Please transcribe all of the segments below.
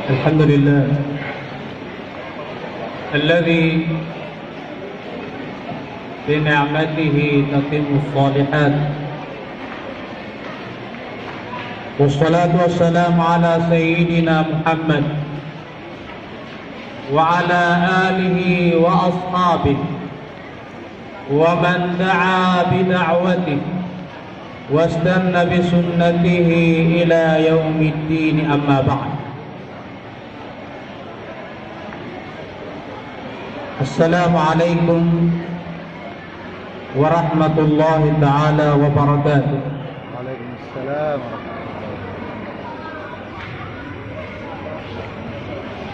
الحمد لله الذي بنعمته تتم الصالحات، والصلاة والسلام على سيدنا محمد وعلى آله وأصحابه ومن دعا بدعوته واستنى بسنته إلى يوم الدين. أما بعد، السلام عليكم ورحمة الله تعالى وبركاته. وعليكم السلام ورحمة الله.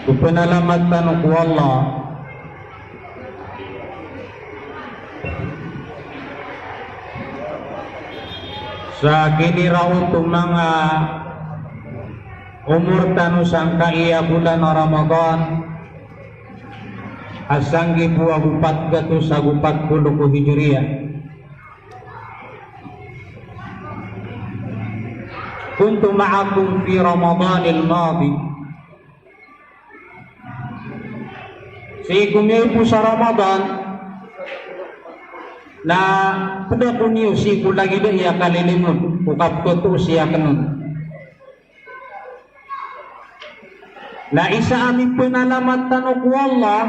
Penyelamatan ku Allah sa kiniraw mga umur tanu sangka iya bulan Ramadan asanggi buah gupat gatu sagupat puluh ku hijriyah. Kuntu ma'akum fi Ramadanil madi, sikumya po sa Ramadan na pada po niyo siku lagi ba iya kalilimod ukap ko to siya kanun na isa aming pinalamatan ko Allah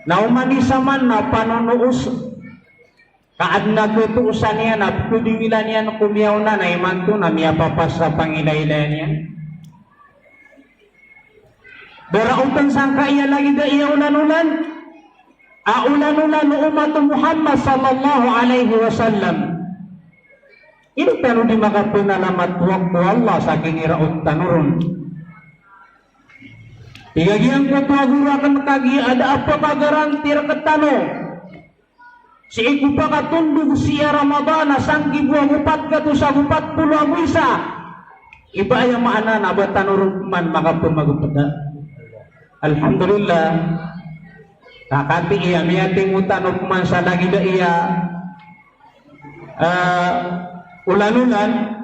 na umanisa man na panonoos kaad na tutuusan niya na pudingilan niya na kumiyaw na imanto na miya papas sa pangilailan niya. Berautan sangka iya lagi da iya ulan-ulan ulan-ulan umat Muhammad sallallahu alaihi wasallam. Ini tanu di maka penalamat waktu Allah saking iraut tanurun. Igagian ko tuagura kan kagi ada apa kagarantir ketano. Si iku pa katundug siya Ramadan sangki buah gupat katu sa gupat puluh aguisa. Iba yang maana na batanurun man maka pemagupada. Alhamdulillah kakati iya miyating utanok man sa lagi da iya ulan-ulan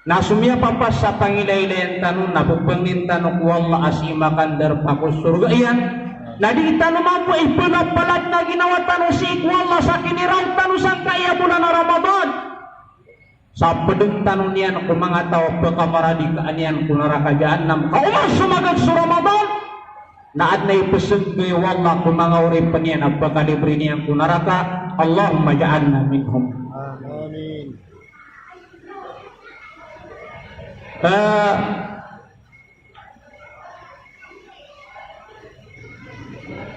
nasumya papas sa pangilailayan tanong napupangin tanong wala asimakan darpakos surga iyan na di tanong mampu ipinapalat na ginawa tanong si wala sa kiniraw tanong sang kaya bulan na Ramadan sa pedeng tanong niyan kung mga tao pagkamaradikaan niyan kung narakajaan nam kaumas sumagad sa Ramadan naad na ipeseg kay wala kung mga uripan niyan ang pagkalibri niyan kung naraka. Allahumma ja'alna minhum. Amin.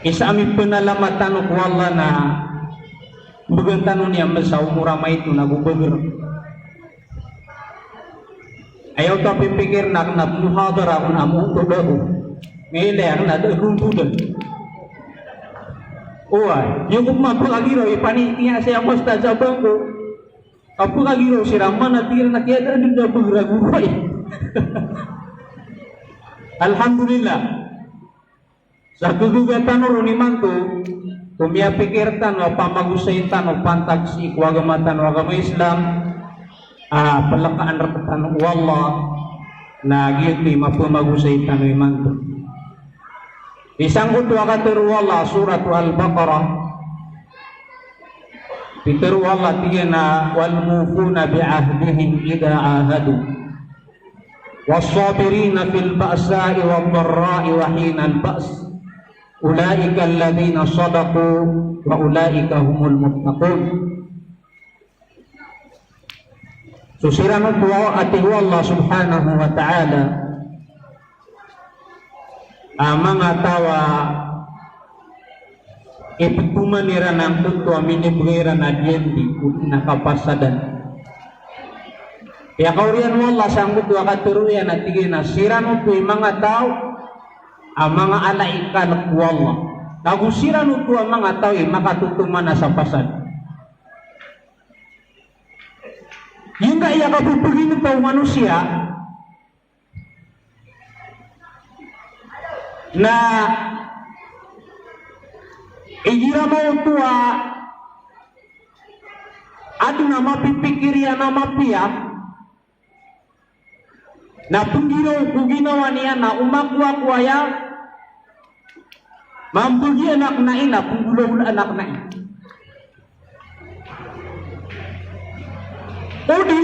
Isa aming penalamatan ko wala na bagang tanong niya sa umurama ito nagubagar. Ayaw to pipikir na muhadara kung amuto daw. Ngayon na rumpudan. Uy, yung kumapagagiro ipanitiya siya basta sa bangko. Kapagagiro si Rahman na tira na kaya din na pagraguray. Alhamdulillah. Sa kagugatan ro ni manto, kumya pikirtan o pamagusaytan o pantagsi kuagamatan o agama Islam, palakaan rakatan wallah na giyuti mapamagusaytan o imanto. Isang utwa katuruwala surat Al-Baqarah pituruwala tigana wal mufuna bi'ahdihim idha ahadu was-sabirina fil ba'sa'i wad-dharra'i wa hinal ba's ulaika alladhina sadaqu wa ulaika humul muttaqun. Susiran utwa ati Allah subhanahu wa ta'ala mga tawa ipagpumanira ng tuto minibwira na diyendi nakapasadan kaya kaurian wala sanggup wa katuruyan at tigin na siran uto mga tao mga alaikan wala nagusiran uto mga tao makatutuman na sa pasad yung kaya kapupugin ito manusia na igira mo tua adu na mapipikir ya na mapiyak na pengginaw ku ginawa niya na umakwa kuaya mampugi anak na ina penggulaw anak na ina. Udi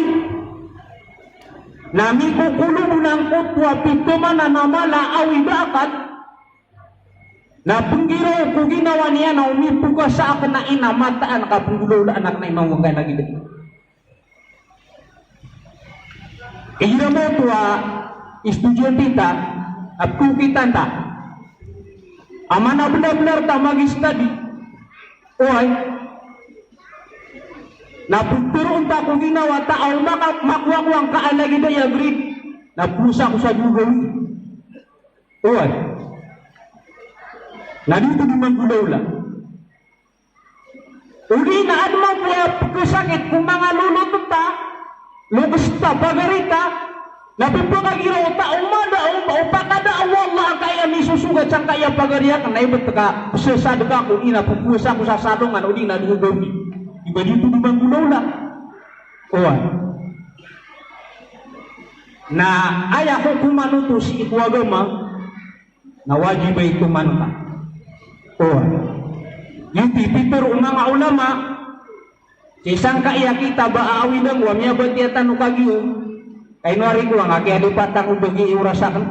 nami kukulong ng kutwa pituma na namala awi bakat na penggiraw ku ginawa niya na umipuga sa akin na ina mataan ka penggulaw anak na ina wagay lagi dito. Kaya mo tua estudyante ta at kukitan ta amana benar-benar ta mag-study oy na pagturoon ta kung ginawa ta aw makuha ka alagi daya grade na pusa ko sa Google oy na dito di manggulaw lang uli na adma po sakit kung mga lulutong ta lugas ta pagarita napipagagiraw ta umada upakada Allah kaya ni susugat sang kaya pagariak na ibet ka sesad ka kung ina pupusa ko sa salongan uli na dugaw ni iba dito di manggulaw lang oy na aya ko kumanuto si iku agama na wajib ay tumanka oy yung tipitur mga ulama isang kaya kita baawi lang wa miya batia tanu kagiyo kay nuari ko ang akialipat ang ubagi iurasakan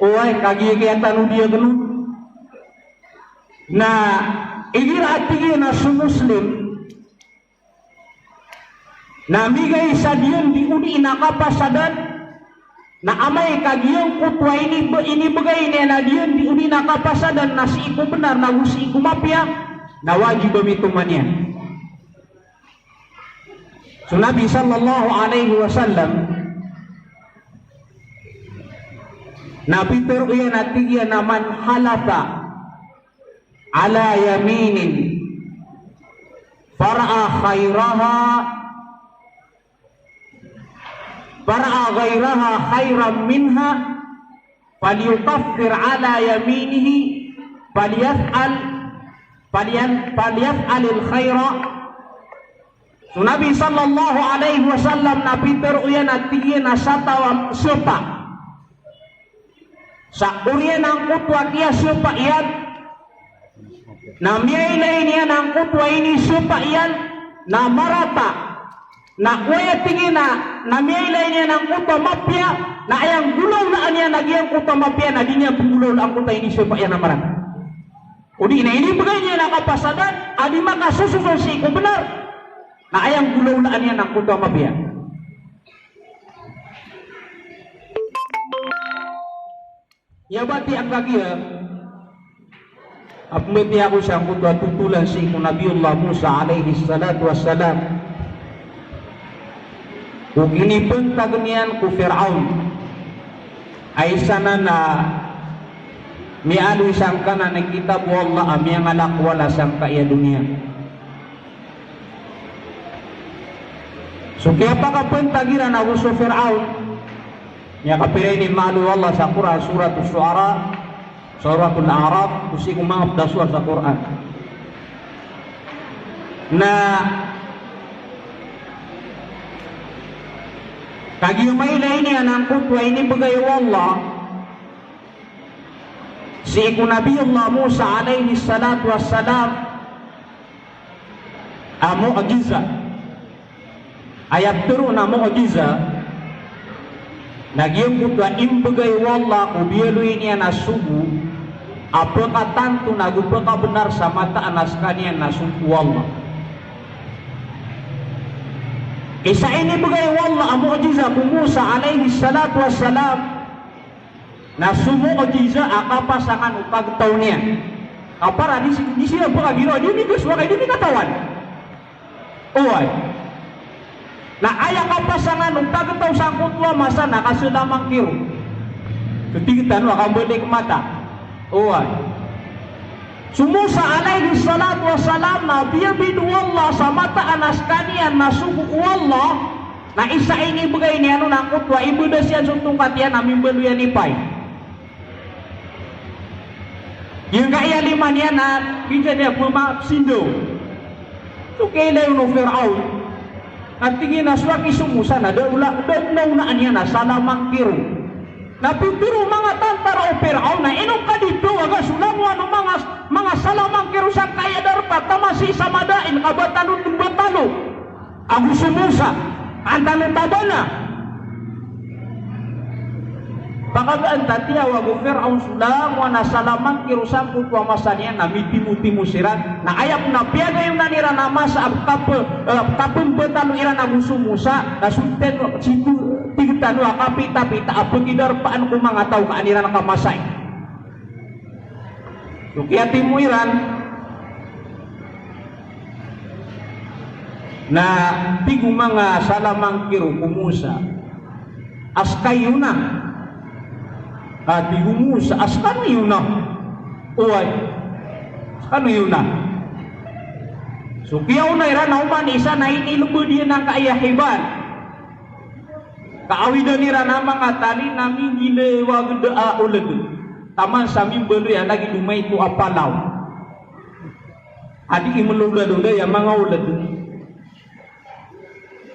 oy kagiyo kaya tanu dia ganu na igira at tigil na sumuslim na migay sa diyon di uni nakapasadan na amay kagiyong kutwa ini bagay niya na diyon di uni nakapasadan na si iku benar na si iku mapya na wajib bamituman niya. So Nabi sallallahu alaihi wasallam Nabi teruya natiya naman halafa ala yaminin fara'a ghairaha khairan minha falyukaffir ala yaminihi falyaf'alil khaira. So Nabi sallallahu alaihi wasallam Nabi teruya natiya na satawam supa sa uriyan ang kutwa kiya supa iyan na miyay niya ng kutwa ini supa iyan na marata na kuya tingin na miyay niya ng kutwa mapya na ayang gulaw na niya nagyang kutwa mapya na di niya gulaw ang kutwa ini supa iyan na marata udi na ini bagay niya nakapasadan adi makasususun si iku benar na ayang gulaw na niya ng kutwa mapya. Ya bati ang kagiya apmeti ako siyang kutwa tutulan si iku Nabiullah Musa alaihi salatu wassalam kung inibentag niyan ku Fir'aun ay sana na mialo isang kanan ng kitab wallah amiyang alakwala sang kaya dunia. So kaya pakapuntagiran ako sa Fir'aun niya kapiray ni malu Allah sa Quran suratul Syu'ara suratul A'raf kusi kumangap da surat sa Quran na kagiyumay ini anang kutwa ini bagay wallah si iku Nabiullah Musa alaihi salatu wassalam mu'jiza ayat turun na mu'jiza nagyang kutwa imbagay wallah kubiyalu ini na subu apakah tantu nagupaka benar sa mata anas kanian na subu wallah isa ini bagay wallah mu'jiza ku Musa alaihi salatu wassalam na sumu mu'jiza akapasangan upagtaw niya apara di sila pagagiro di kuswa kay di katawan oy na ayang kapasangan ng tagataw sa kutwa masa nakasudamang kiro ketigitan wakang balik mata uwan sumusa alaihi salatu wassalam na biya binuwallah sa mata anas kanian na suku wallah na isa ini bagay ni ano ng kutwa ibu na siya suntong katiyan namin baluyan ipay yung kaya lima niya na bisa niya pumapsindo so kaila yung Fir'aun at tingin na swaki sumusa na daula na niya na salamang kiro. Napipiro mga tantara o Firaun na inom ka dito aga sulamuan ng mga salamang kiro sa kaya darpa tamasi sa madain kabatanong batalo. Ako sumusa antano tabana. Pakagaan tatiya wago Firaun sulamuan na salamang kiro sa kutwa masanian na mitimu-timu siran na ayak na piyaga yung nanira nama sa kapung batalo iran ako sumusa na sunten situ tigtano kapita-pita apagidar paan ko mga tao kaanira ng kamasay. So kaya timuiran na tigo mga salamang kiro kumusa as kayo na tigo musa as kano yun na uway as kano yun na. So kaya unairan na uman isa na inilubod yun ng kaayahiban kaawidan nira na mga tali namin ginewag daa ulag taman sa aming berian lagi dumay ito apalaw adik imelula-lula yang mga ulag.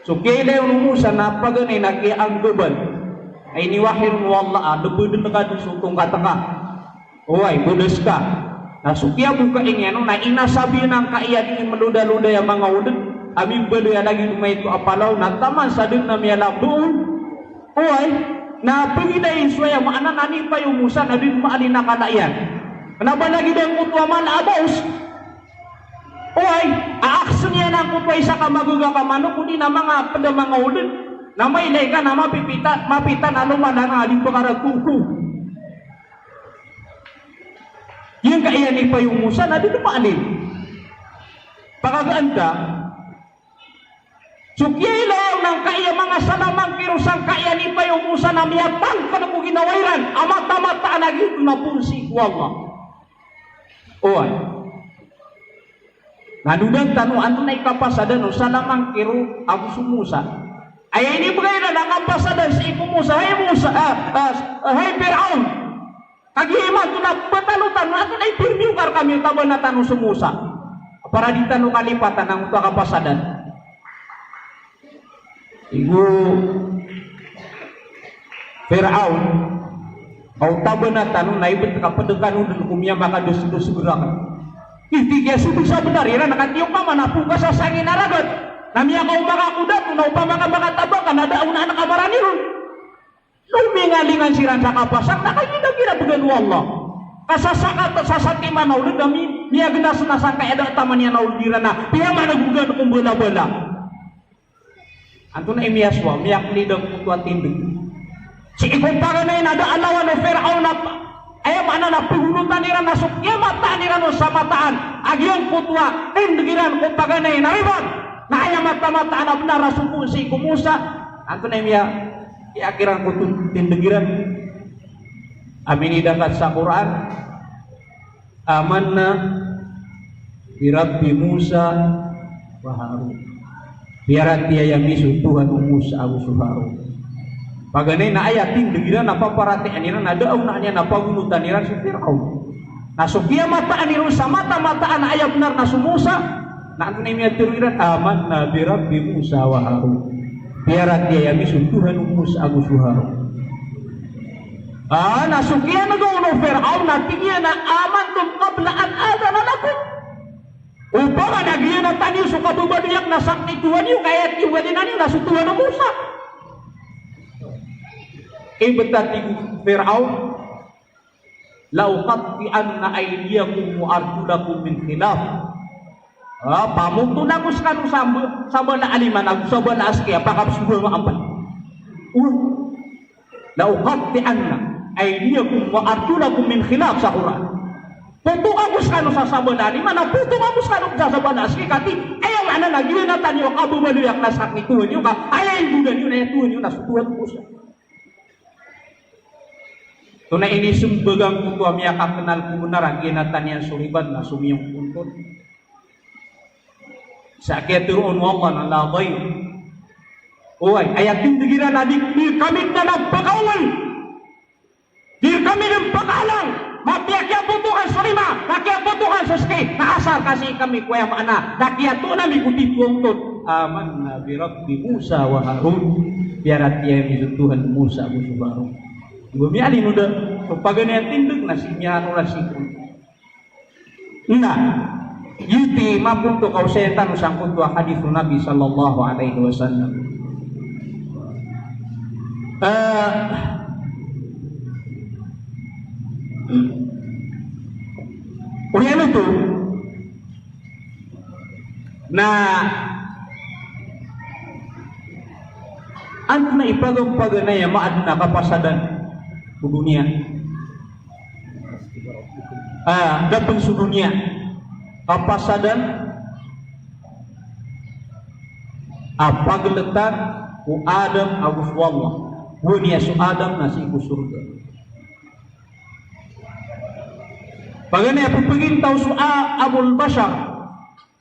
So kaya yung umusa na paganay na kaya ang gabal ay niwahir mo Allah lebudin na ka sutong kataka uway budas ka na sukya buka ingyan na inasabi ng kaya di imelula-lula yang mga ulag aming berian lagi dumay ito apalaw na taman sa din na miyala doon. Uy, na paginayin suya maana nani pa yung musa na din maalin na kalayan. Kenapa lagi din kutwa man abos? Uy, aaksun niya ng kutwa isa ka maguga ka mano kundi na mga mga ulit na may ka na mapita na lumala na aling pangarag kuku. Yung kaya ni pa yung musa na din maalin. Pakagaan ka, sukyailaw ng kaya mga salamang kirusang kaya ni pa yung musa na miyatang ka na mo ginawairan amata-mata na gito na punsi ko Allah. Oy. Nadudang tanong ano na ikapasada no salamang kiro ako sumusa. Ay ini bagay na nakapasada si ipo musa. Hay musa, hay Firaun. Kagihiman ito na batalutan na ito na ipirmiugar kami taban na tanong sumusa. Para di tanong kalipatan ang ito kapasadan. Ibu Firaun au tabana tanong na ibet kapadekan udun kumya maka dos-dos gerakan. Kaya subik sa benar ira nakatiyong pa manapuka sa sangin aragat. Namya kau maka kuda tu na upama ka maka tabakan ada una anak kabarani ron. Lumingalingan siran sa kapasak nakakita-kira began Allah. Kasasakat sasati mana ulit kami niya gena senasangka ada taman yang naul dirana. Pia mana bugan kumbala-bala. Antuna imiaswa, miyak lidang kutua tindig. Si ikumpaga na yun, ada alawan o Firaun na ayam ana na pihulutan nila na sukya mata nila no sa mataan. Agyang kutua, tindigiran kumpaga na yun, nariban. Na ayam mata-mata na benar suku si kumusa. Antuna imiyak, iakiran kutu tindigiran. Amin idakat sa Quran. Amanna bi Rabbi Musa wa Harun. Biaran tiaya misu Tuhan Musa Abu Suharu. Paganay na ayatin digira na paparati aniran ada au na nya na pagunutan niran si Firaun. Na sukiya mata aniran sa mata-mataan ayat benar na sumusa. Na ano na tiruiran aman na bi Rabbi Musa wa Harun. Biaran tiaya misu Tuhan Musa Abu Suharu. Na sukiya na gawno Firaun na tingya na aman tum qabla an adana lakum. Upama nagiyan na taniyo suka bubadiyak na sakti Tuhan yung kaya tiwalinan yung nasa Tuhan ng Musa. Ibetati Firaun lauqatti anna aydiyakum wa arjulakum min khilaf. Pamukto na ko sa kanong samba na aliman ako samba na aski apakap subuh maampan. Lauqatti anna aydiyakum wa arjulakum min khilaf sa Quran. Puto kamus kanu sa sabadani mana puto kamus kanu sa sabadani kati ayaw mana lagi na tanyo kabu baliak nasak ni Tuhan yo ka ayaw budan yo na Tuhan yo na Tuhan Musa. Tuna ini sumbegang kutua miya kenal kebenaran ginatan yang suliban na sumiyong puntun. Sakya turun Allah na labay. Oy ayat tindigira na di kami na nagpakawal. Di kami nagpakalang. Mapiakya putukan sarima, nakiya putukan saski, naasar kasi kami kuya maana, nakiya to na mikuti puntun. amanna bi rabbi Musa wa Harun. Biarat dia mizu Tuhan Musa wa Harun. Bumi alin udah pagana tinduk nasinya anu rasikun. Nah, yuti mapun to kau setan sangkut tu hadis Nabi sallallahu alaihi wasallam. Urian itu antuna ipagam-pagana ya maadna kapasadan di dunia. Datang su dunia kapasadan apa geletak ku Adam agus wallah dunia su Adam nasi ku surga. Bagaimana aku pengen tahu soal Abul Bashar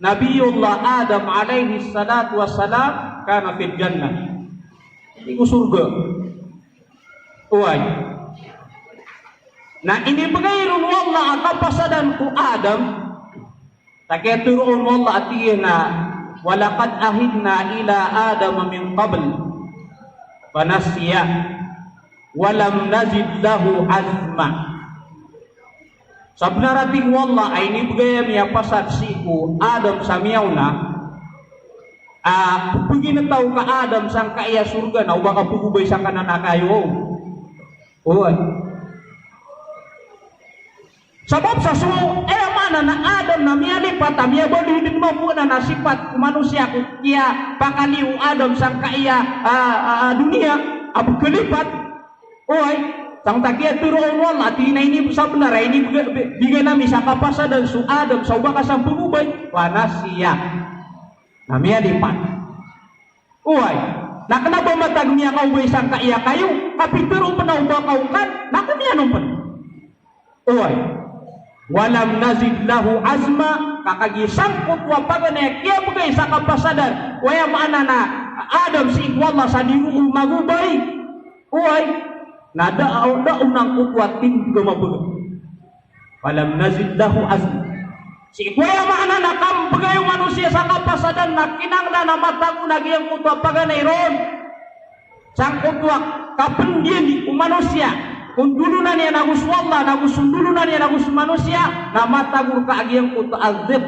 Nabiullah Adam alaihi salatu wassalam kana fil jannah iku surga. Uai. Nah ini bagairun wallah akapasadan ku Adam takya turun wallah atiyna walaqad ahidna ila Adam min qabl fanasiya walam nazid lahu azma. Sabna rating wallah ini begaya miya pasad siku Adam samiauna begini tahu ka Adam sang kaya surga na ubaka pugubay sang kanan kayo. Oy. Sebab sesuatu mana na Adam na miya lipat miya bodi hidup mo po na nasifat manusia ku kia pakaliu Adam sang kaya dunia abu kelipat. Oy. Sang takia turun wallah tina ini sebenar ini bigana misa kapasa dan su Adam sauba kasam pugubay wanasia namanya lipat. Uai, nah kenapa matagnya kau besang kaya kayu tapi turun penau kau kan nak dia numpen. Uai, walam nazid lahu azma kakagi sangkut wapagane kia bukai sakapasadan waya mana na Adam si wallah sadiru magubay. Uai nada unang kuwatin juga mabul. Walam nazid lahu azm. Si kuya mana na kam pagayo manusia sa kapasadan na kinangna na matagu nagyang kutwa paganayron. Sang kutwa kapendian di manusia. Kung dulunan niya nagus wallah, nagus sundulunan niya nagus manusia, na matagu kaagyang kutwa azib.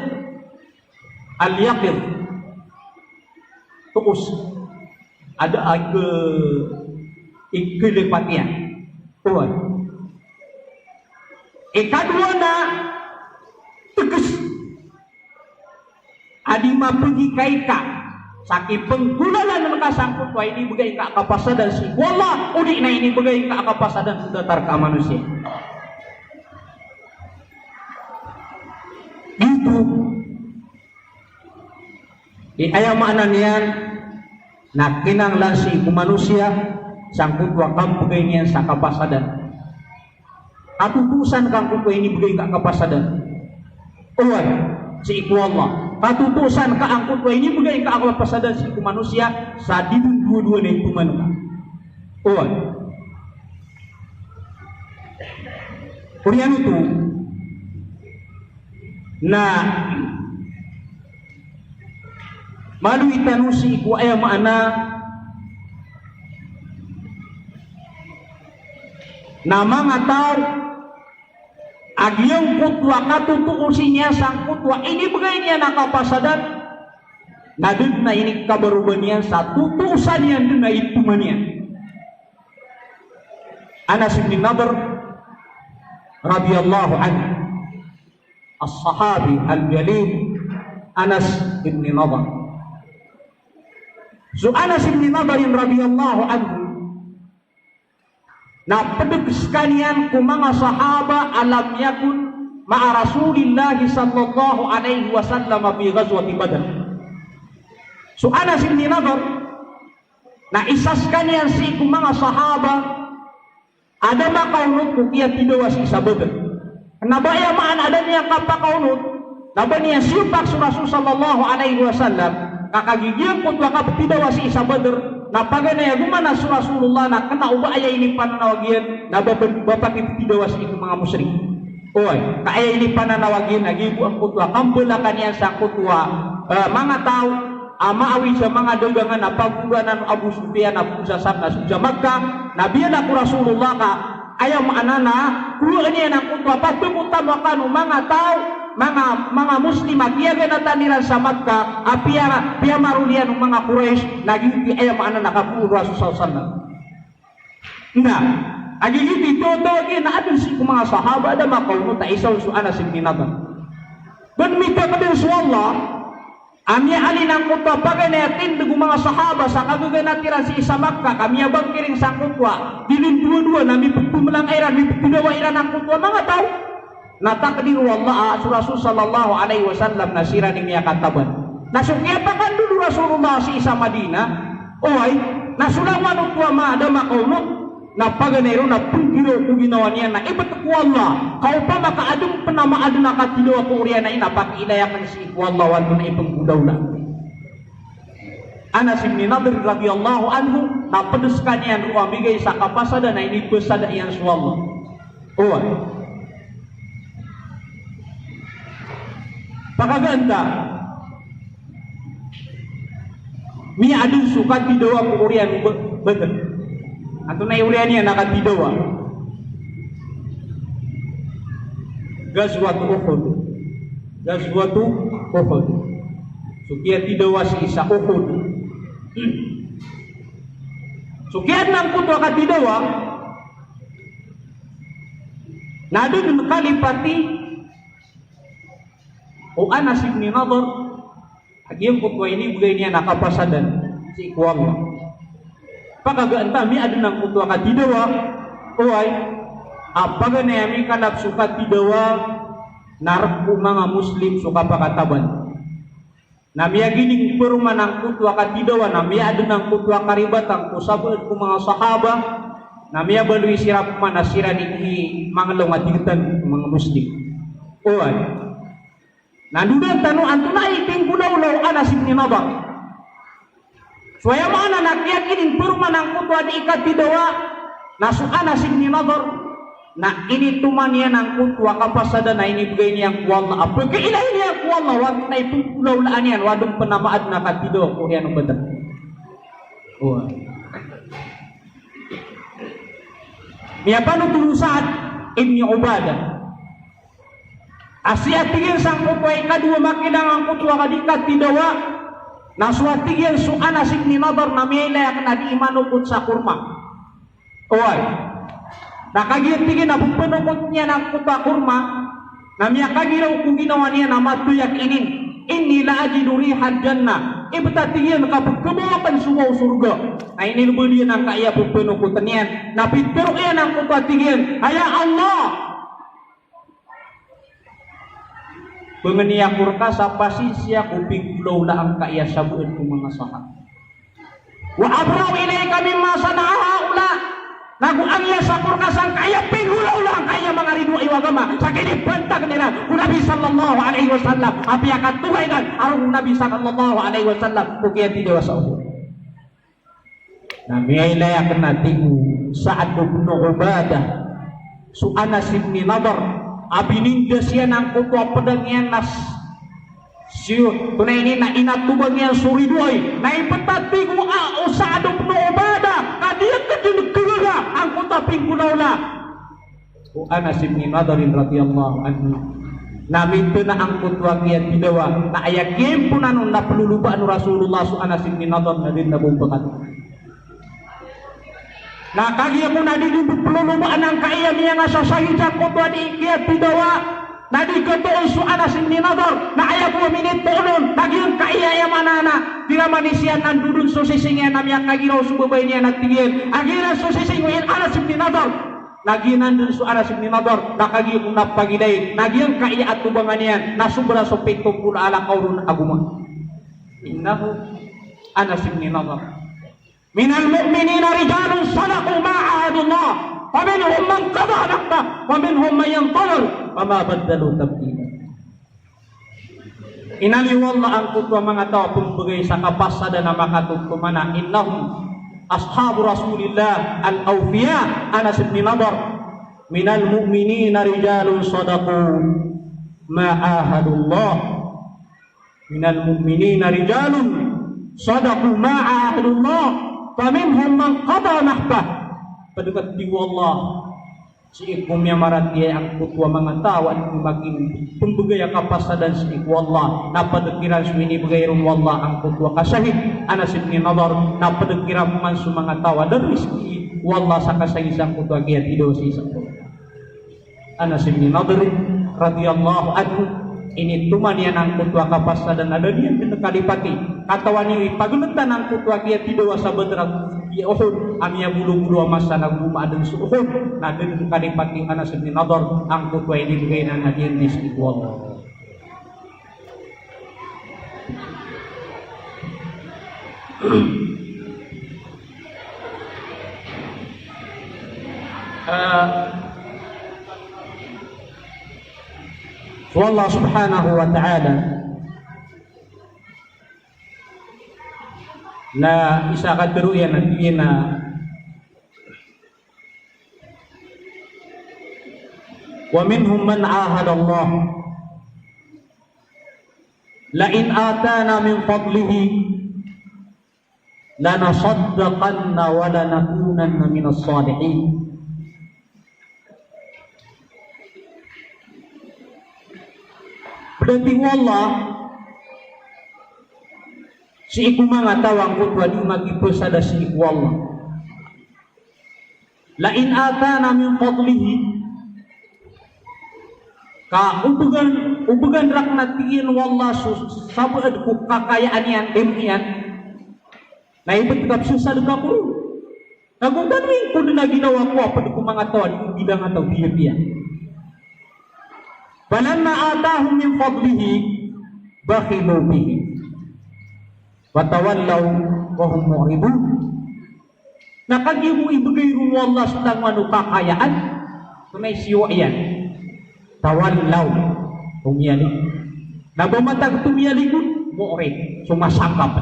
Al-yaqir. Tukus. Ada ikelipatian. Tuhan. Ikadua na tegas. Adima pergi kaika. Saki penggulalan makasangkut wa ini begai ka kapasadan si. Wallah udi na ini begai ka kapasadan sudah tarka manusia. Itu. Di ayam makna niyan nak kinang lasi ku manusia sangkut wa kampung ini sa kapasadan. Katutusan kampung ini begai ka kapasadan. Uwan si iku Allah. Katutusan ka angkut wa ini begai ka kapasadan si iku manusia sa didun dua-dua na itu manusia. Uwan. Kurian itu nah malu itanusi iku ayam makna nama ngatau agyang kutwa katutuusinya sang kutwa ini begayanya nakapasadan nadun na ini kabarubanian satu tuusan yang dun na itumanian. Anas bin Nadr radhiyallahu anhu as-sahabi al-jalil Anas bin Nadr. So Anas bin Nadr radhiyallahu anhu na pedus kanian ku mga sahaba alam yakun ma'a Rasulillah sallallahu alaihi wasallam fi ghazwati Badr. So Anas bin Nadr na isas kanian si ku mga sahaba ada makaunut ku kia tidawas isa Badr. Nabaya maan ada niya kapakaunut naba niya siupak su Rasul sallallahu alaihi wasallam kakagigyan kutwa kapatidawas isa Badr. Napagana ya gumana su Rasulullah na kena ubaya ini pananawagian na bapak itu tidawas itu mga musyrik. Oy, kaya ini pananawagian lagi bu ang kutwa kambulakan yan sa kutwa mga tao Awi sa mga dagangan na pagkuganan Abu Sufyan na pusasab na sa Makkah, nabiyan ako Rasulullah ka, ayaw maanana, kuha niya ng kutwa, patukutan mo ka ng mga tao, mga Muslim, akiyagan na taniran sa Makkah, piya marulian ng mga Quraysh, naging ayaw maanana kapulo Rasulullah sallallahu. Na, agigiti todo, na si mga sahaba, ada makauno, ta isaw su Anas ibn Nadr. Dan mita ka din su Allah, Amya alin ang kutwa pagay na yatin ng mga sahaba sa kagugan natira si isa Makkah, kami abang kiring sa kutwa, dilin dua-dua, nami pagpumalang iran, nami pagpunawa iran ang kutwa, mga tao. Natakdiru Allah, Rasul sallallahu alaihi wasallam na sira ni niya kataban. Nasukyapakan dulu Rasulullah si isa Madina, oy, nasulaman ang kuwa maada makaunot, na paganero na pungkiro ko ginawa niya na ibat ko Allah kau pa makaadong panamaadong nakatilo ako uriya na inapakilayakan si ko Allah wala na ipanggudaw na Anas ibn Nadr radhiyallahu anhu napaduskan niya ruwa bigay sa kapasada na inipusada iyan sa Allah uwan pakaganda miya adong sukat bidawa ko uriya betul atau na iulian niya nakatidawa Gazwatu Uhud so kaya tidawa si isa Uhud so kaya nang kutwa katidawa na doon kalipati o Anas ibn Nadr agiyang kutwa ini bugay niya nakapasadan si Ikwalla pagkaganta mi adu nang kutwa katidawa oy apaga na yami kalap suka tidawa narak mga Muslim suka pakataban nami agining peruma nang kutwa katidawa nami adu nang kutwa karibatang kusabot ku mga sahaba nami abalui sirap manasira ni mga longatitan mga Muslim oy nadudan tanu antuna iting kudaulaw Anas ibn Nadr Suaya mana nak yakinin peruma nang kutwa di ikat tidawa nasu Anas ibn Nadr na ini tuman niya nang kutwa kapasada na ini bugay niyang kuwalla apa kailahin niya kuwalla wag na itong kulaulaan yan wadong penamaad na katidawa ko yan ang badan niya panutulusan Ibn Ubadah asya tingin sang kutwa ikadua makinang ang kutwa kadikat tidawa Naswatigyan su Anas ibn Nadr na milayak na di imanukot sa kurma. Oy. Nakagiyan na pupunukot niya ng kuta kurma na miyakagilaw kung ginawa niya na matuyak inin. Inni la ajidu rihal jannah. Ibtatigyan kapag kumawakan sumaw surga. Ay nilbuli ng kaya pupunukotan niyan. Napitpiro yan ang kuta tigyan. Haya Allah. Pengeniakur ka sa pasisya kuping kulaw la ang kaya sabuin kong mga sahat. Wa abraw ilayka mimma sanaaha ula. Naguangya sa kurkasang kaya pingulaw la ang kaya mga rinwa iwagama. Sa kinipantag nila kung Nabi sallallahu alaihi wasallam api akan tuwaidan arong Nabi sallallahu alaihi wasallam kukiyang tidewa sa ulo. Namiyay akan natigu Sa'ad ibn Ubadah su Anas ibn Nadr abininda siya ng kutwa pedang yan nas siyo tunay ini na inatubang yan suridoy na ipatati ko Sa'ad ibn Ubadah kadiyak kadinagkagaga ang kutwa pingkulawla o Anas ibn Nadr radhiyallahu anhu naminto na ang kutwa niya tidawa na ayakim po na nung napalulubaan Rasulullah su Anas ibn Nadr na din nabumbakat Nakagya mo na dilulubaan ang kaya niya nga sa sahijan ko to di ikiyat tidawa na di katoon su Anas ibn Nadr na ayaw po minit toon nagyang kaya manana di naman siya nandudun so sisingyan na miya kagiraw sumabay niya nagtingin agiran so sisingyan Anas ibn Nadr nagyang nandun su Anas ibn Nadr nakagya kong napagilay nagyang kaya at tubangan niya na sobra so pitong pula ala kaurun aguma innahu Anas ibn Nadr من المؤمنين رجال صدقوا ما عاهدوا الله فمنهم من قضى نحبه ومنهم من ينتظر وما بدلوا تبديلا inali wallah ang kutwa mga tao pumbagay sa kapasada na makatugtumana innahum ashabu rasulillah al-awfiya Anas ibn Nadr minal mu'minina rijalun sadaqu ma ahadullah minal mu'minina rijalun sadaqu ma'ahadullah faminhum man qada nahbah. Padekat di wallah si ikumnya marat dia ang kutwa mga tao at makin pembegaya kapasa dan si wallah napadekiran suini begayron wallah ang kutwa kasahid Anas bin Nadar napadekiran man su mga tawa dan rizki wallah sa kasahisang kutwa kaya tido si isang Anas bin Nadar radhiyallahu anhu ini tuman yan ang kutwa kapasa dan ada dia kalipati katawan niyo ipagulentan ang kutwa kaya tido sa bedrag ya Uhud amia bulu-bulu masa naguma dan su Uhud na den kalipati Anas bin Nadar ang kutwa ini bigay na hadiah di sisi Allah. Allah subhanahu wa ta'ala na isa katuruyan at yun na wa minhum man ahad Allah la in atana min fadlihi lanasaddaqanna wa lanakunanna minas salihin. Berarti Allah si iku mga tawang kutwa di magipusada si iku Allah la in atana min fadlihi ka ubugan rak natiin wallah sabad ku kakayaan yan demian na ibet kap susah dekat ko nagutan wing ko na ginawa ko apa di ku mga tawa di bilang atau biya falamma atahum min fadlihi bakhilu bihi wa tawallaw wa hum mu'ridun. Nakagimu ibigay ru Allah sedang manu kakayaan kunay siwa yan tawallaw tumiyali nabamatag tumiyali kun mu'rid sumasangkap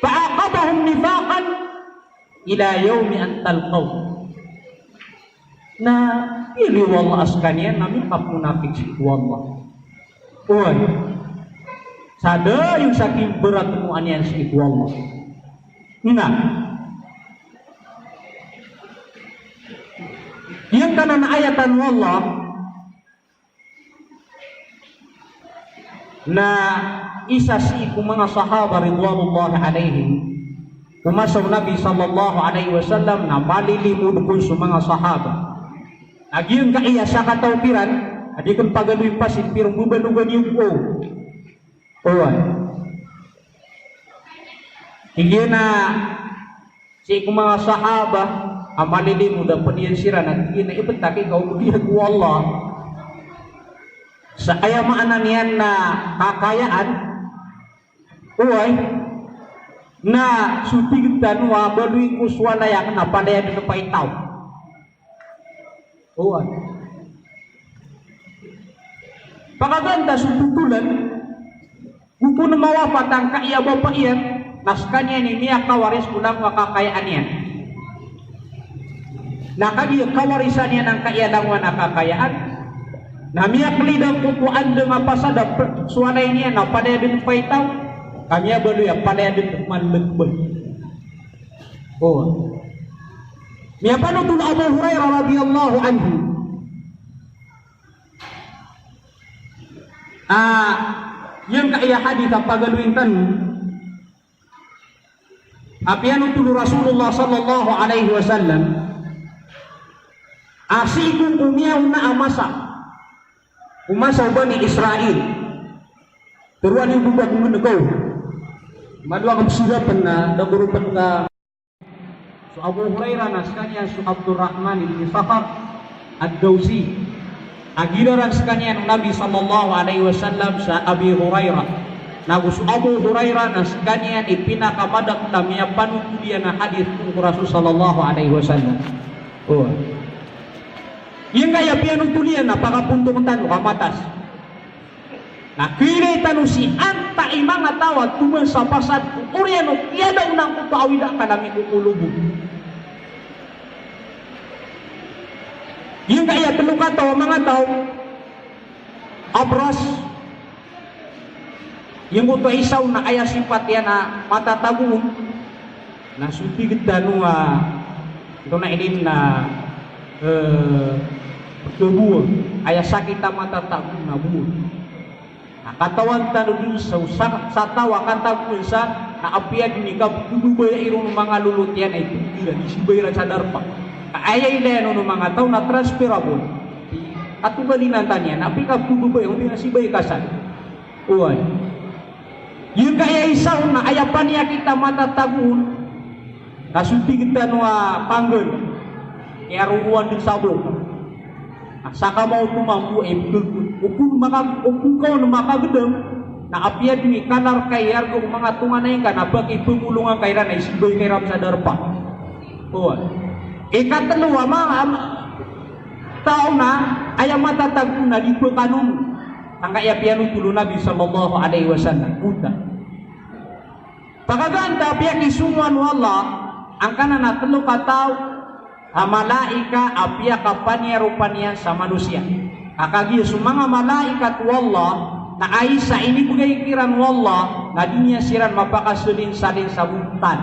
fa'aqabahum nifaqan ila yaumi an talqaw na ili wallah askanian namin kap munafik si wallah uwan sada yung saking berat temuan yang si wallah nah yang kanan ayatan wallah na isa si mga sahaba ridwanullahi alaihim kumasaw Nabi sallallahu alaihi wasallam na malilimud kun sa mga sahaba agiyon ka iya sa katawpiran adi kun pagaluin pasin pirong bubanugan yung owan higyan na si mga sahaba amalilimud ang paniyan siran at higyan na ipatake ka umulihan ko Allah sa ayamaanan yan na kakayaan uway na sutigtan wa baluy kuswalayak na padayan na paitaw uway pagaganda sututulan upo na mawafat ang kaya bapak iyan naskanya ni niya kawaris kulang makakayaan yan nakagaya kawarisan yan ang kaya lang wa nakakayaan na miyak lidang kukuan dengan pasada suanay niya na pada din paitaw kanya balu ya pada din manlegbeh oh miya panutul Abu Hurairah radhiyallahu anhu yang kaya hadis ang pagaluintan apian utul Rasulullah sallallahu alaihi wasallam asikun umiyaw na amasa umasaw Bani Israel turuan yung bubag menegau maduang kesudapan na nagurupan ka so Abu Hurairah naskanya so Abdurrahman ibn Sakhar ad-Dawsi agilaran sekanya Nabi sallallahu alaihi wasallam sa Abi Hurairah nagus Abu Hurairah naskanya ipinakamadak na miya panutulian na hadis kung Rasul sallallahu alaihi wasallam oh yung kaya pianutulian na pakapuntong tanu kamatas na kilay tanu si anta imang atawad tuman sa pasad uriano iya daw nang kutawida ka namin kukulubo yung kaya tulukataw mga tao abras Yang buto isaw na aya sifat yan na matatagun na supigit danua ito na ilin na kebuo aya sakit matatagun na buo. Katawan tanu sa tawa kan tagun sa na apia dinikab dubaya irong mga lulutyan ay tubira disibay ra sa darpa. Aya ile no mga taw na transferable. At balinan tanya na pikab dubaya undi na sibay kasan. Uy. Yung kaya isaw na ayapan niya kita matatagun kasunti kita nua panggil kaya ruhuan din sablo. Saka mau tumampu ukun kau na makagedem na apia dini kanar kayar kung mga tungan na yung kanabag ipumulungan kairan ay sibay kairam sa darpa. Ikatalawa mga tao na ayam matatagun na di pekanun ang kaya piano tulo Nabi sallallahu alaihi wasallam uta. Pagaganda piya kisumuan wala ang kanan na telo katao malaika apia kapanya rupanya sa manusia. Akagi sumanga malaikat wallah na Aisyah ini bugay kiran wallah na dinya siran mapakasulin salin sa buntan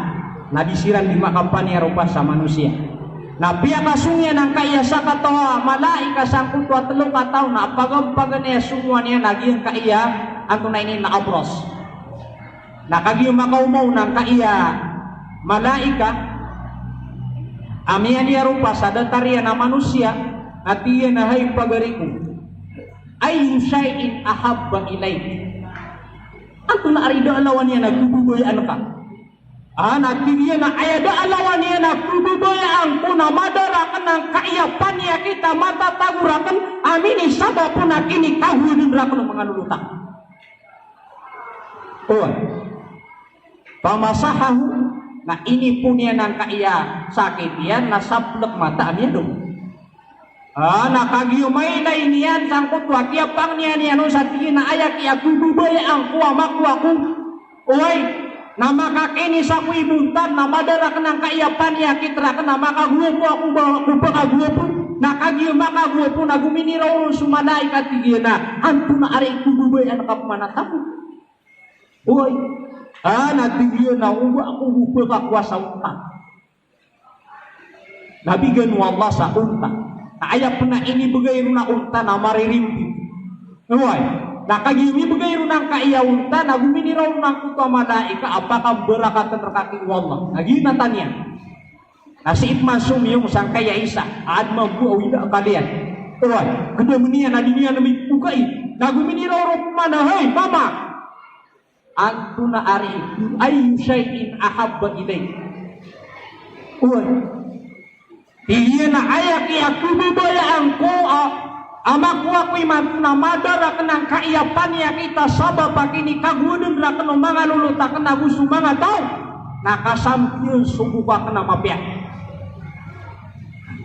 na disiran di makapanya rupa sa manusia. Na pia kasungya ng kaya sa katawa malaika sang kutwa telo kataw na pagampagan niya sumuan niya naging kaya ang tunay ni na abros. Nakagi makaumaw ng kaya malaika amian dia rupa sadatarian na manusia at iya na hay pagariku ay syai'in ahabba ilaik. Ato na arida alawan niya nagkububoy ano ka? Nagtigiya na ayada alawan niya nagkububoy ang kuna madarakan ng kaiyapan niya kita matatagurakan amin isaba po na kinikahulin rakan ng mga lulutak. Pamasahahu na ini po niya ng kaya sakit yan, nasaplak mata niya doon. Nakagiyumay na iniyan, sangkot wakiapang niya niya no sa tingin na ayak iya kububay ang kuwa makuwa ko. Uy, na makakini sa kuibuntan, na madarak ng kaiyapan niya kitra ka na makagwapo ako ba ako pagagwapo. Makagwapo na guminiraw ng sumalay katigyan na anto na aray kububay ang kapamanatap. Uy, natigyan na uwa ako upagakwa sa unta. Nabigan mo Allah sa unta. Ayap na ini bagay na unta na maririmpi. Uy, nakagimi bagay ng kaya unta na guminiraw ng kutwa malaika apakang berakatan rakaking wallah. Naginatan niya. Nasi itmasum yung sang kaya isa. Ad mampu awida kalian. Uy, kedua niya na dinya na may bukai. Naguminiraw rin manahay, mama. Antuna ari ayu syai'in ahabba ilaik. Iya na ayak iya kububaya angko amaku aku iman na madara kenang kaiyapan ya kita sabab pakini kagudun ra kena mga lulutak kena gusu mga tao nakasampil subuka kena mapya.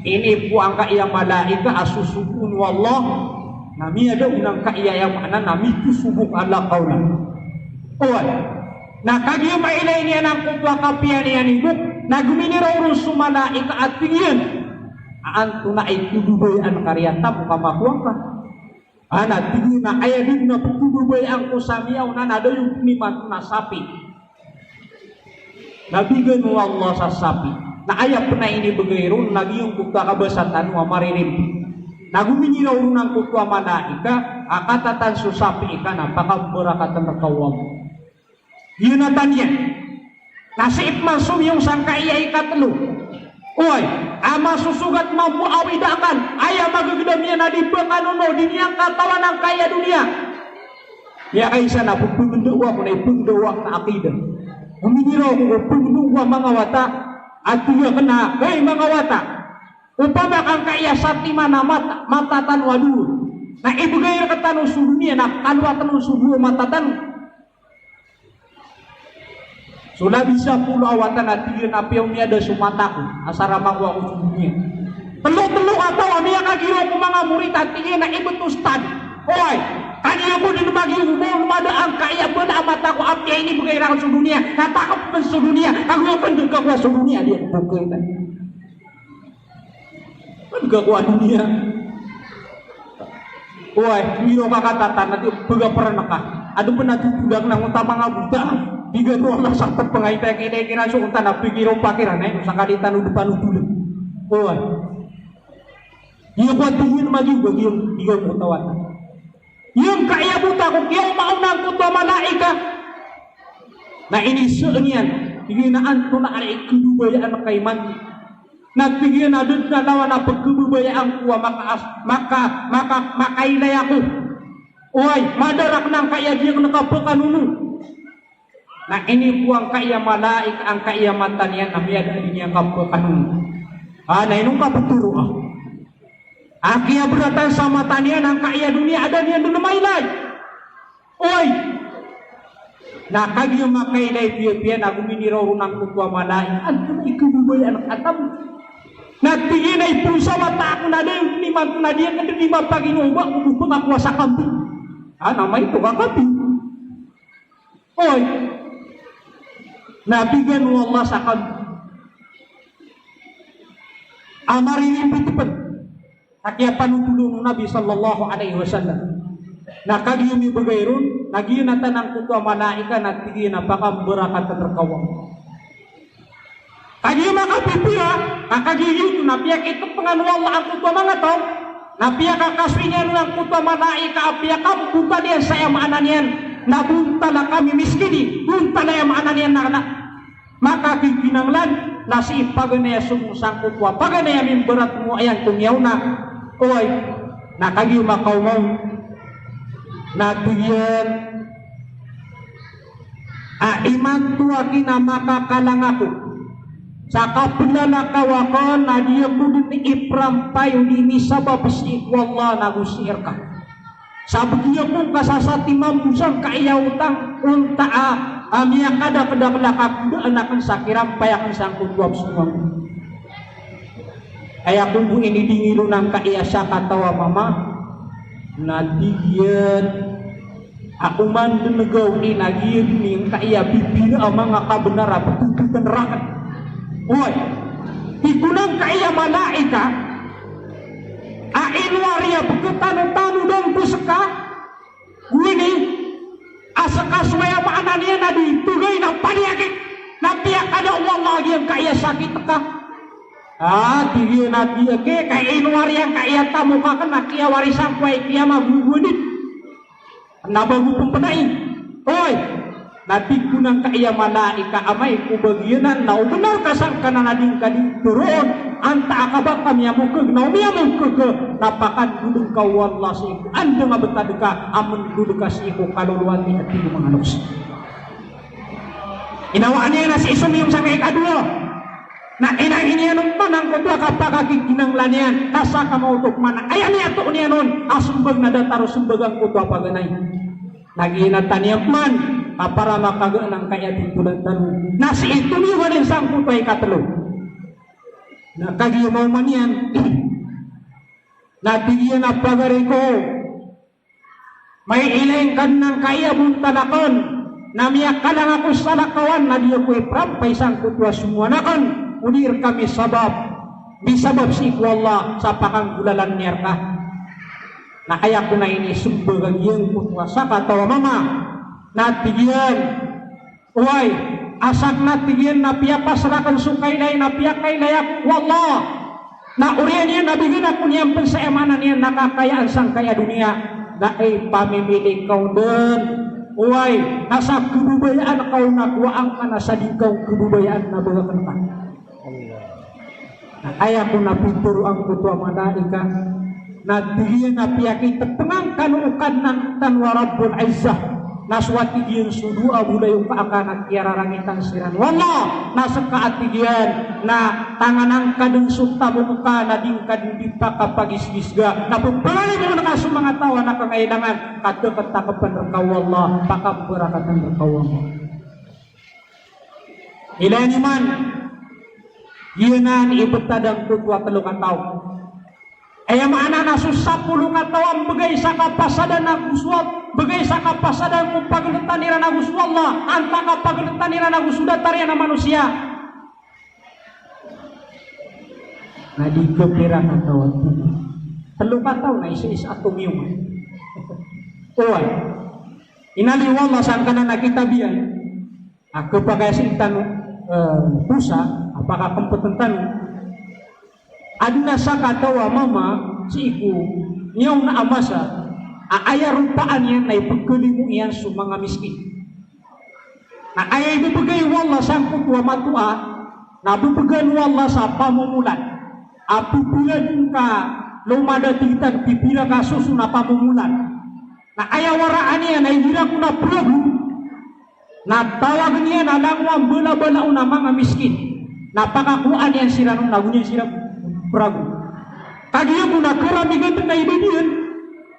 Ini po ang kaya malaika asusubun wallah nami ada unang kaya yang mana nami tu subuk Allah kaulah. Nakagyo mailay niya ng kutwa kapiyan niya ni Buk nagminiraw rin sumalaika at tingin aanto na ay tudubay ang karyata muka makuha ka tingin na ayadin na tudubay ang kusamiyaw na nada yung piniman na sapi nabigan mo Allah sa sapi na ayap na ini bagayron nagiyong kutwa kabasatan wa maririm naguminiraw rin ng kutwa malaika akatatan susapi ka na pakabarakatan na kawam. Yun na tanya. Nasiip masum yung sangkaya ikatlo. Uy, ama susugat mampu awidakan. Ayah magagdam niya na di panganono. Di niyang katawan ng kaya dunia. Ya kay sana pagpagdawa ko na ipagdawa na akidah. Huminiraw ko pagdawa mga wata. At tuya kena kay mga wata. Upama kang kaya sa timana matatan wadu. Na ibigay ka tanong sa dunia. Na kalwa tanong sa dunia matatan. Sudah bisa pulau awatan natin api yung niya da sumataku asara magwa ko dunia. Telu atau ami yang kagiro ko mga murid at tingin na ibut ustad. Hoy, kanya ko din bagi umur mada ang kaya benda mata ko api ini bukan rakan sa dunia. Natakap pa sa dunia. Ako pendek ko sa dunia dia bukan. Pendek ko dunia. Hoy, miro kakatatan nanti buga pernah adu penatu tudang nang utama ngabuta biga do Allah sakit pengaita kira-kira so unta na pigiro pakiran sakadita nu depan utulan oi iya kuat tingin maju bagi yang biga mutawan yang kaya buta kung yung mau nang kuto malaika na ini seunian higinaan to na ay kebubayaan kay man nagpigyan na doon na lawan na pagkebubayaan ko makailay ako oy madarak nang kaya diyang nakapakanunu na ini po ang kaya malaika ang kayamatan yan na miyad niya kapakanunu na inong kapaturo Akia beratan sama tanian ang kaya dunia ada niyan doon mailay. Oy. Na kagyo makailay piya na guminiraw nang kutwa malay. Ano ikububay anak atam. Natingin ay pusa mata ako na din liman ko na diyan kada lima paginuba ubupang ako sa kampi. Namay ito kakapi. Oy. Nabigan mo Allah sa kampi. Amarin impitipan. Akia panutulong Nabi sallallahu alaihi wasallam. Nakagyo mi bagayron, nagiyo na tanang kutwa malaika nagtigiyo na pakamberakat terkawang. Kagyo makapipira, kakagiyo na piyak ito panganuwala ang kutwa mga tao. Napiyak kakaswinya ng kutwa malaika, apiyak kapunta niyan sa yamanan yan. Nabunta na kami miskini, bunta na yamanan yan na makakikinanglan. Nasi paganaya sumusang kutwa, paganaya mimberat mo ayan tungyaw na. Oy, nakagyo makaumaw natiyan iman tuwa kina makakalang ako sa kapilala kawakan na diya kudin iprampay di sabab si ikwallah nagusir ka sabi diya kung kasasati mambusan kaiyawutang unta amya kada kadang anakan sakirampay akan sangkut wab semua kaya kung ini dingilo ng kaiyasa katawa mama nadiyan ako man dinagaw ni nagiyan ni kaya bibira ang mga kabenara betutukan rakan oy ikunang kaya malaika inwarya pagkatano-tano dong pusaka gini asakaswaya maanan niya na ditugay ng paniyakit napiyak ka na Allah lagi ang kaya sakit ka tigiyo na tiyo ke kaya inwari ang kaya tamu ka na kaya warisan ko ay kaya magugunit nabago pong panain oy natig ko ng kaya malaika amay kubagyanan na ubenar kasang ka na nading kading turoon anta ka ba kami amukag na umiyamukag napakan gulong ka wala sa iko ando nga betad ka amun gulong ka sa iko kaluluan ni at ino mga nus inawaan niya na si isum yung sa kay kadua na inahin nung manang ko doa kapag kinanglan yan nasa kamautok man ayan niya to niya nun asumbag na dataro sumbagang ko doa paganay naginatan niya man para makagaan ang kaya titulan tanong nasi ito niya walin sang kutay katalo nakagimaw man yan nabigyan na pagari ko may ilang kan ng kaya buntanakon namiyak ka lang ako sa lakawan na diya ko iprampay sang kutwa semua nakon unir kami sabab bisabab si Allah sa pakanggulalan niya ka na kaya ko na ini sumbagang yung kutwasa katawa mama natigyan uway asak natigyan na piyapasrakan sukay na napiyakay layak wallah na uriyan niya nabigyan ako niyang pensaemanan niya nakakayaan sang kaya dunia na ay pamimili kau din uway nasa kebubayaan kau nakuwaang ka na sa dikaw kebubayaan na bagakan ka kaya ko napituro ang kutwa malaika na diyan na piyaki tepengang kanuukan ng tanwa Rabbul Izzah naswati diyan sudua bulay yung kaakanak kiararangitan siran wala nasa kaatigian na tanganang kadeng sukta buka na ding kading dipakapagisgisga na pagpalali mo nakaso mga tawa na kangailangan katakatapan rekaw Allah pakapberakatan rekaw Allah ilani man Yunan ibetadang kutwa telung ataw. Aya maana na susah pulung ataw ang bagay sa kapasadan na guswat, bagay sa kapasadan kung pagalitan nila na guswallah, anta ka pagalitan nila na gusudataria na manusia. Nadigapira ataw at telung ataw na isa-isa atom yung. Uwan. Inali wallah sangkana na kita biyan. Kepakai si tanu pusa apakah kompeten tanu. Adina sakatawa mama si iku nyong na amasa aya rupaan yan na ipagkalimu iyan sa mga miskin. Na aya ibibigay wallah sangkot wa matua na bibigyan wallah sa pamumulan. Apipilan ka lumadatitan pipila ka susu na pamumulan. Na aya waraan yan na ihira ko na pragu na tawag niya na langwang bala-bala na mga miskin. Napakakuan yan sila nung nagunyan sila pragu. Kaya mo na karamigan na ibigyan.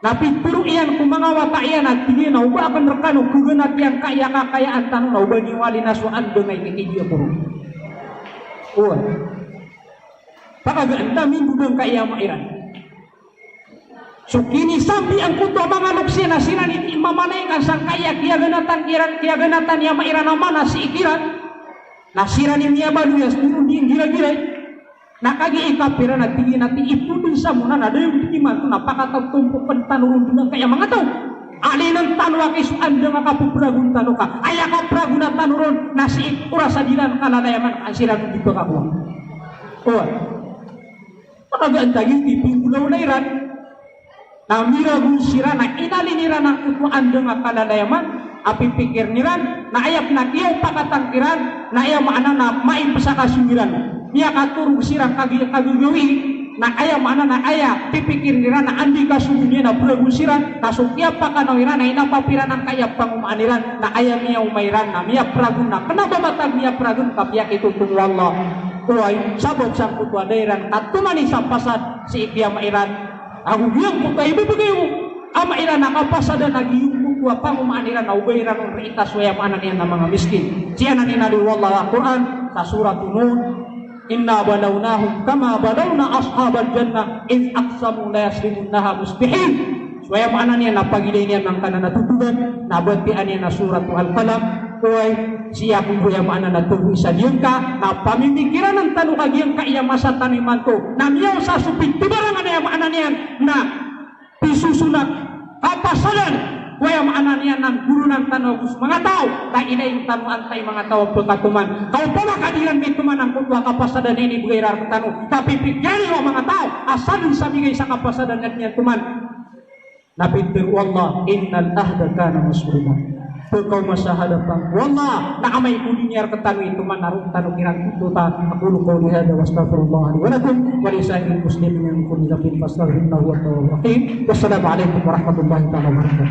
Napituro iyan kung mga wata iyan at tingin na uba akan rekano kuganat yang kaya-kakayaan tanong na uba niwali na suan dengay kikidya puro. Uwan. Pakagaan dami budang kaya mairan. So kini sampai ang kuto mga lupsi na sila ni mamanaykan sang kaya kiaganatan yang mairan naman na si ikiran. Nasira ni niya baluyas turun di gila-gila. Nakagi ikapira na tingin natin ipudin sa muna na dayo timan to napakatagtumpukan tanurun dengan kaya mga tao. Alinan tanwa kisuan dengan kapupragun tanu ka. Aya ka praguna tanurun nasi ura sadilan kalalayaman asiran di bakakuha. Oh. Pakagaan tagi di pinggulaw na iran. Na miragun sira na inalinira ng kutuan dengan kalalayaman. Api pikir niran na ayap na kiyaw pakatangkiran na ayam mana na maipasa kasumiran. Niya katurug sirang kagigawi na aya mana na aya pipikir nira na andi kasumunya na pragusiran kasukya pa kanawiran na inapapiran ang kaya pangumaniran na aya niya umairan na miya pragun na kenapa matag miya pragun kapiyak itu tung wallah kuay sabab sang kutwa dairan katumani sa pasad si ikya mairan aku biang kutay bibigay amairan na kapasada nagiyong kutwa pangumaniran na ubairan ng reitas waya maanan niya na mga miskin siya na ninali wallah Al-Quran sa surat Nun. Inna balawnahum kama balawna ashabal jannah in aqsamu la yaslimunnaha musbihin. Supaya mana niya napagilay niya ng kananatutugan, nabatian niya na surat Al-Qalam, kuway siya kung buya mana natuloy sa diyon ka, na pamimikiran ng tanong kagiyang kaiya masa taniman ko, na miyaw sa supit, tibarangan niya mana niya na pisusunak kapasalan. Kuya maanan niya ng guru ng tanong mga tao na inayong tanuan tayo mga tao pagkatuman kau pamakadiran may tuman ang kutwa kapasadan ini bugirar ke tanong tapi pikyari o mga tao asalin sa bigay sa kapasadan at niya tuman napintir wallah innal ahda kana mas'ulan pagkaw masahadapang wallah na amay kulinyar ke tanong ituman narong tanong irang tuta aku qawli hada wa astaghfirullah li wa lakum wa li sa'iril muslimin min kulli dhanbin fastaghfiruhu innahu huwat tawwabur rahim. Wassalamu alaikum warahmatullahi wabarakatuh.